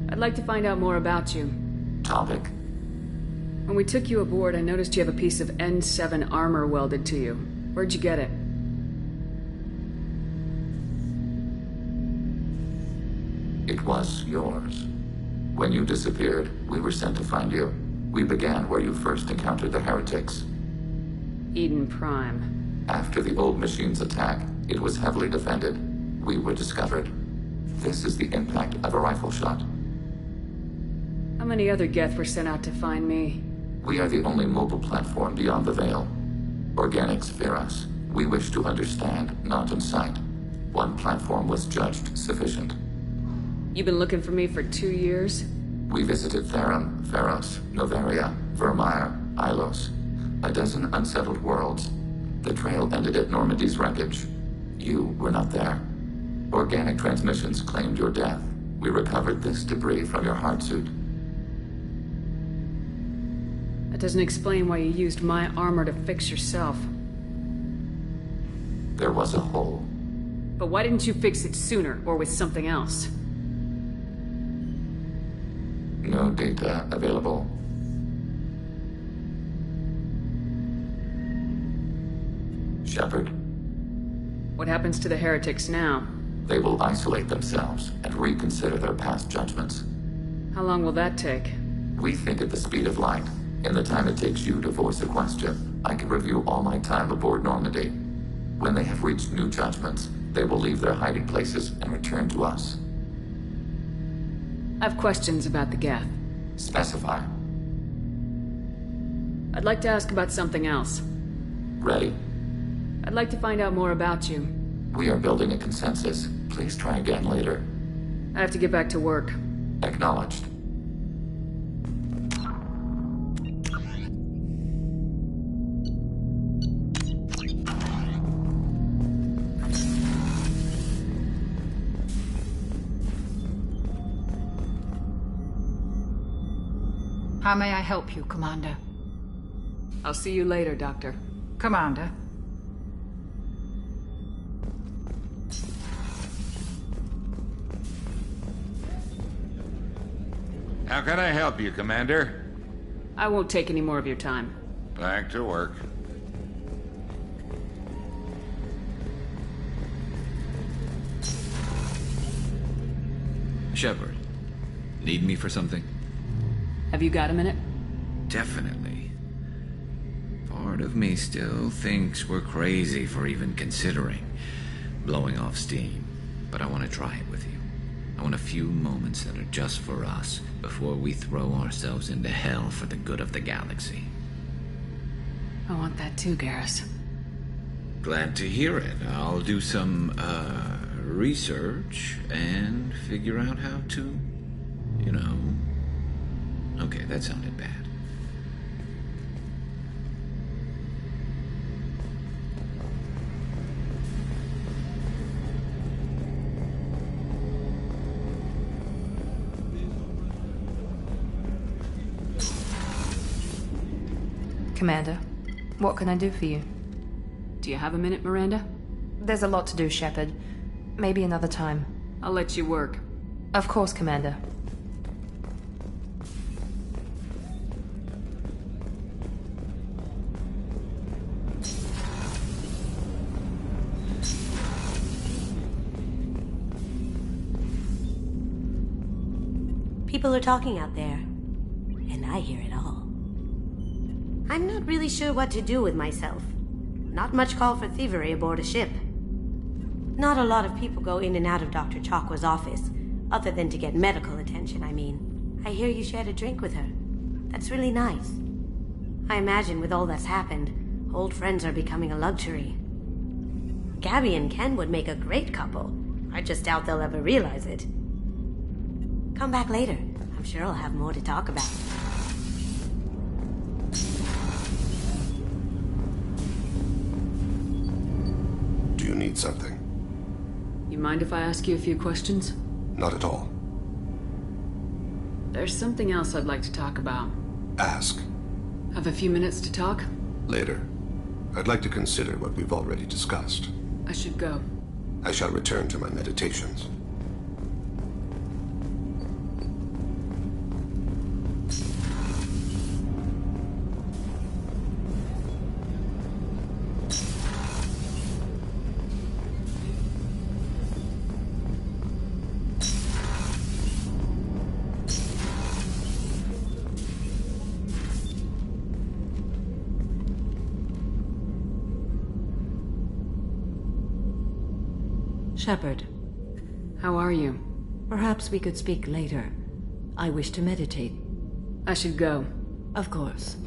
I'd like to find out more about you. Topic. When we took you aboard, I noticed you have a piece of N7 armor welded to you. Where'd you get it? It was yours. When you disappeared, we were sent to find you. We began where you first encountered the heretics. Eden Prime. After the old machine's attack, it was heavily defended. We were discovered. This is the impact of a rifle shot. How many other Geth were sent out to find me? We are the only mobile platform beyond the Veil. Organics fear us. We wish to understand, not incite. One platform was judged sufficient. You've been looking for me for 2 years? We visited Therum, Pharos, Novaria, Vermeer, Ilos. A dozen unsettled worlds. The trail ended at Normandy's wreckage. You were not there. Organic transmissions claimed your death. We recovered this debris from your hard suit. That doesn't explain why you used my armor to fix yourself. There was a hole. But why didn't you fix it sooner, or with something else? No data available. Shepard. What happens to the heretics now? They will isolate themselves and reconsider their past judgments. How long will that take? We think at the speed of light. In the time it takes you to voice a question, I can review all my time aboard Normandy. When they have reached new judgments, they will leave their hiding places and return to us. I have questions about the Geth. Specify. I'd like to ask about something else. Ready? I'd like to find out more about you. We are building a consensus. Please try again later. I have to get back to work. Acknowledged. How may I help you, Commander? I'll see you later, Doctor. Commander. How can I help you, Commander? I won't take any more of your time. Back to work. Shepard, need me for something? Have you got a minute? Definitely. Part of me still thinks we're crazy for even considering blowing off steam, but I want to try it with you. I want a few moments that are just for us before we throw ourselves into hell for the good of the galaxy. I want that too, Garrus. Glad to hear it. I'll do some, research and figure out how to, you know... Okay, that sounded bad. Commander, what can I do for you? Do you have a minute, Miranda? There's a lot to do, Shepard. Maybe another time. I'll let you work. Of course, Commander. People are talking out there, and I hear it all. I'm not really sure what to do with myself. Not much call for thievery aboard a ship. Not a lot of people go in and out of Dr. Chakwa's office, other than to get medical attention, I mean. I hear you shared a drink with her. That's really nice. I imagine with all that's happened, old friends are becoming a luxury. Gabby and Ken would make a great couple. I just doubt they'll ever realize it. Come back later. I'm sure I'll have more to talk about. Do you need something? You mind if I ask you a few questions? Not at all. There's something else I'd like to talk about. Ask. Have a few minutes to talk? Later. I'd like to consider what we've already discussed. I should go. I shall return to my meditations. Shepard. How are you? Perhaps we could speak later. I wish to meditate. I should go. Of course.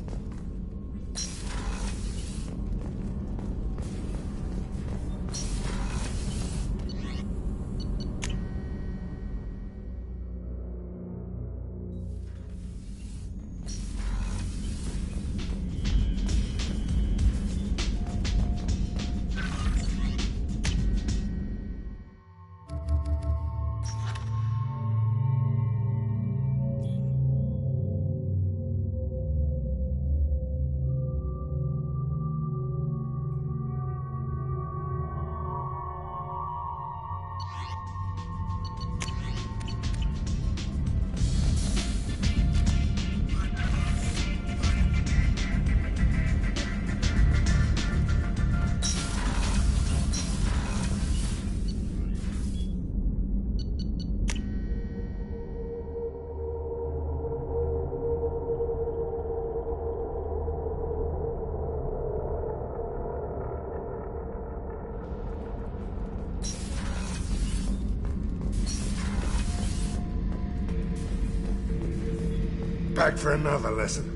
back for another lesson.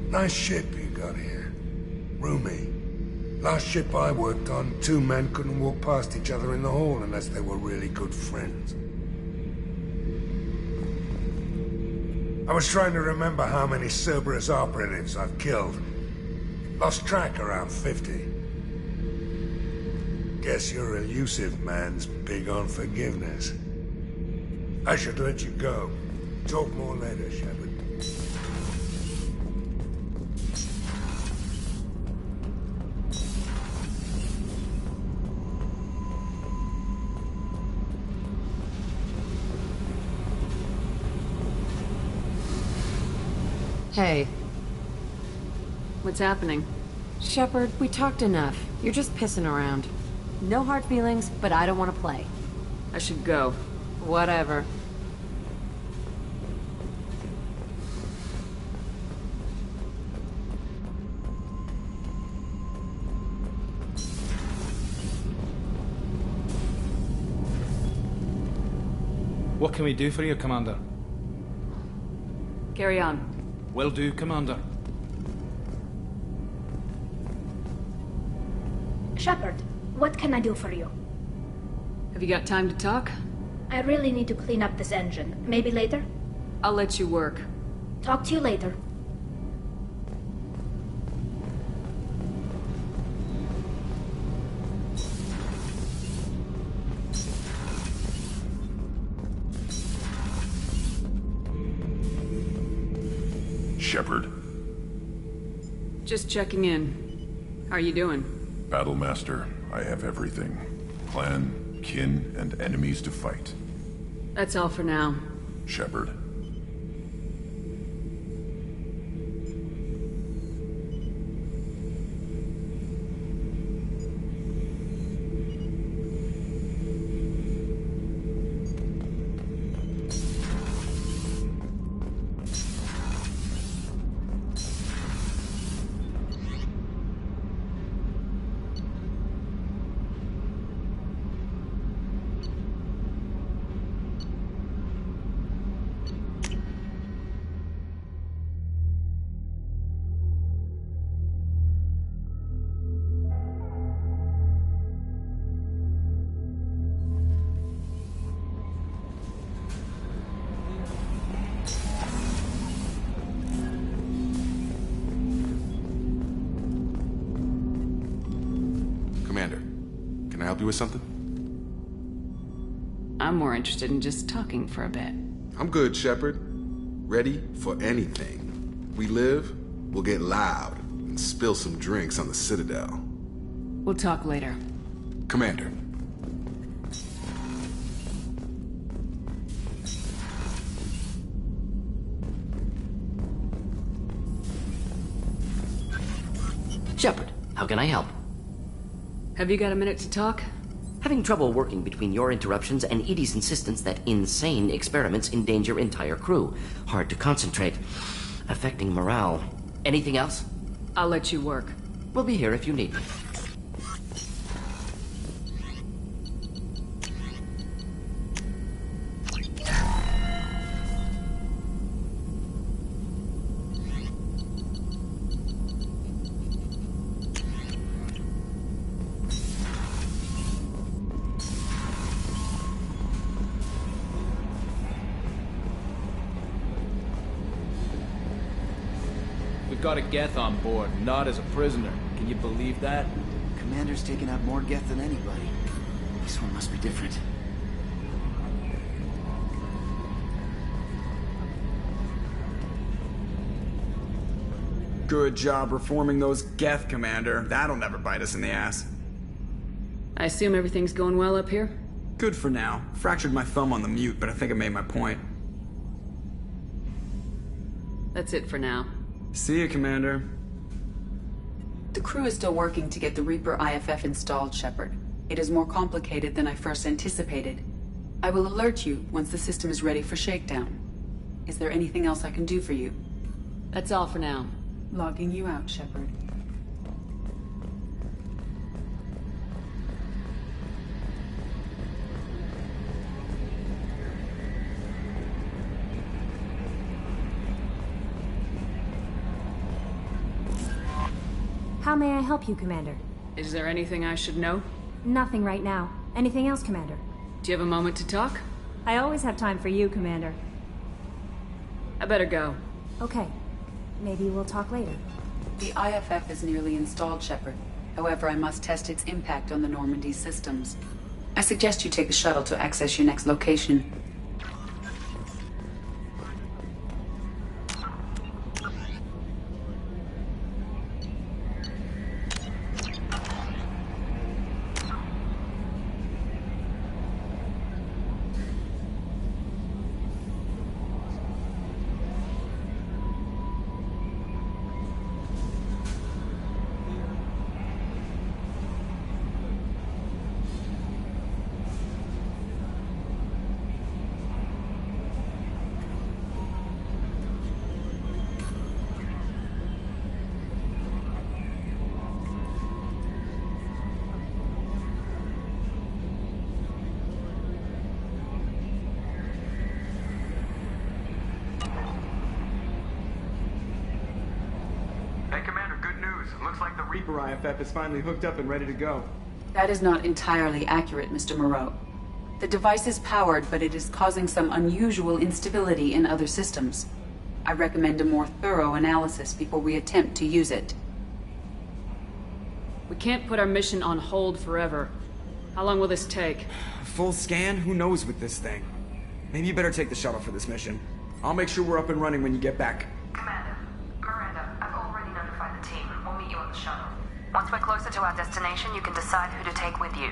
Nice ship you got here. Roomy. Last ship I worked on, two men couldn't walk past each other in the hall unless they were really good friends. I was trying to remember how many Cerberus operatives I've killed. Lost track around 50. Guess your elusive man's big on forgiveness. I should let you go. Talk more later, Shepard. Hey. What's happening? Shepard, we talked enough. You're just pissing around. No hard feelings, but I don't want to play. I should go. Whatever. What can we do for you, Commander? Carry on. Will do, Commander. Shepard, what can I do for you? Have you got time to talk? I really need to clean up this engine. Maybe later? I'll let you work. Talk to you later. Shepard. Just checking in. How are you doing? Battlemaster, I have everything. Clan, kin, and enemies to fight. That's all for now. Shepard. Commander, can I help you with something? I'm more interested in just talking for a bit. I'm good, Shepard. Ready for anything. We live, we'll get loud and spill some drinks on the Citadel. We'll talk later. Commander. Shepard, how can I help? Have you got a minute to talk? Having trouble working between your interruptions and Edie's insistence that insane experiments endanger entire crew. Hard to concentrate. Affecting morale. Anything else? I'll let you work. We'll be here if you need me. We've got a Geth on board, not as a prisoner. Can you believe that? Commander's taken out more Geth than anybody. This one must be different. Good job reforming those Geth, Commander. That'll never bite us in the ass. I assume everything's going well up here? Good for now. Fractured my thumb on the mute, but I think I made my point. That's it for now. See you, Commander. The crew is still working to get the Reaper IFF installed, Shepard. It is more complicated than I first anticipated. I will alert you once the system is ready for shakedown. Is there anything else I can do for you? That's all for now. Logging you out, Shepard. How may I help you, Commander? Is there anything I should know? Nothing right now. Anything else, Commander? Do you have a moment to talk? I always have time for you, Commander. I better go. Okay. Maybe we'll talk later. The IFF is nearly installed, Shepard. However, I must test its impact on the Normandy systems. I suggest you take the shuttle to access your next location. Reaper IFF is finally hooked up and ready to go. That is not entirely accurate, Mr. Moreau. The device is powered, but it is causing some unusual instability in other systems. I recommend a more thorough analysis before we attempt to use it. We can't put our mission on hold forever. How long will this take? Full scan? Who knows with this thing? Maybe you better take the shuttle for this mission. I'll make sure we're up and running when you get back. Commander, Miranda, I've already notified the team. We'll meet you on the shuttle. Once we're closer to our destination, you can decide who to take with you.